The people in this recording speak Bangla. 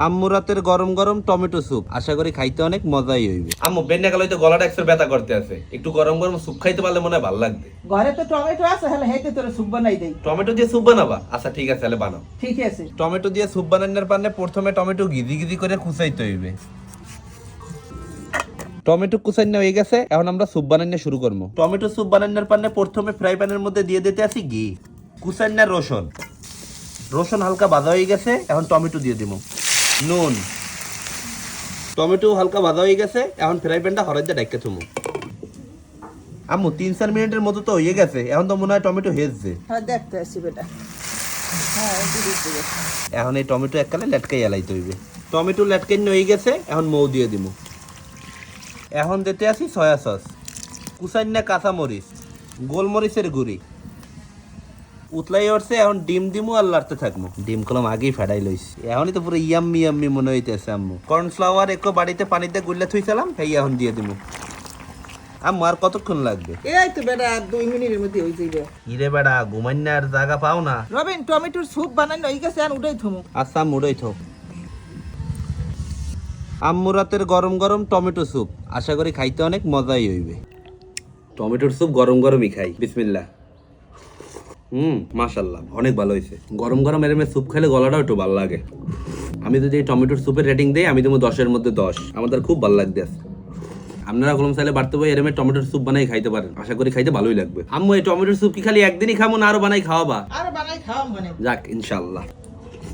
আম্মু রাতের গরম গরম টমেটো স্যুপ, আশা করি খাইতে অনেক মজাই হইবে। আম্মু বেন্না গেল তো গলাটা একটু ব্যথা করতে আছে, একটু গরম গরম স্যুপ খাইতে পারলে মনে হয় ভালো লাগবে। ঘরে তো টমেটো আছে, হলে হেতে তোরে স্যুপ বানাই দেই। টমেটো দিয়ে স্যুপ বানাবা? আচ্ছা ঠিক আছে, তাহলে বানাও। ঠিক আছে। টমেটো দিয়ে স্যুপ বানানোর পারলে প্রথমে টমেটো গিজি গিজি করে কুচাইতে হইবে। টমেটো কুচাইনা হয়ে গেছে, এখন আমরা স্যুপ বানানো শুরু করবো। টমেটো স্যুপ বানানোর পারলে প্রথমে ফ্রাই প্যানের মধ্যে দিয়ে দিতে আসি ঘি, কুচাইনা রসুন। রসুন হালকা ভাজা হয়ে গেছে, এখন টমেটো দিয়ে দিব, নুন। টমেটো হালকা ভাজা হয়ে গেছে, এখন ফ্রাই প্যানটা হরাই দিয়ে ডাইকা থুমু। আম্মু 3-4 মিনিটের মতো তো হয়ে গেছে, এখন তো মনে হয় টমেটো হেজছে। হ্যাঁ দেখতে আসি বেটা। হ্যাঁ এখন এই টমেটো এককালে লেটকাই এলাইতে হইবে। টমেটো লেটকাই হয়ে গেছে, এখন মৌ দিয়ে দিব। এখন দিতে আসি সয়া সস, কুচাইনা কাঁচা মরিচ, গোলমরিচের গুঁড়ি। উতলাই উঠছে, এখন ডিম দিমু আর লাড়তে থাকবো। ডিম কলম আগেই ফেডাই লইছি, এখনই তো পুরো ইয়াম্মি ইয়াম্মি মনে হইতেছে। আম্মু কর্নফ্লাওয়ার একটু বাড়িতে পানিতে গুললে থুইছিলাম, এই এখন দিয়ে দিমু। আম্মু আর কতক্ষণ লাগবে? এই তো বেটা, আর 2 মিনিটের মধ্যে হয়ে যাবে। হিরে বেড়া ঘুমাইনার জায়গা পাও না। রবিন টমেটোর স্যুপ বানানো হয়ে গেছে, আর উঠাই থমু। আচ্ছা মুড়াই থাক। আম্মু রাতের গরম গরম টমেটো স্যুপ, আশা করি খাইতে অনেক মজাই হইবে। টমেটোর স্যুপ গরম গরমই খাই, বিসমিল্লাহ। মাশাআল্লাহ, অনেক ভালো হয়েছে। গরম গরম এরমে স্যুপ খেলে গলাটাও একটু ভালো লাগে। আমি যদি এই টমেটোর স্যুপের রেটিং দেই, আমি দেবো 10-এর মধ্যে 10। আমাদের খুব ভালো লাগবে। আপনারা কলম চাইলে বাড়তে বই এরমে টমেটোর স্যুপ বানাই খাইতে পারেন, আশা করি খাইতে ভালোই লাগবে। আম্মু এই টমেটোর স্যুপ কি খালি একদিনই খাবো না আরো বানাই খাওয়াবা? আর বানাই খাওয়া মানে। যাক ইনশাআল্লাহ।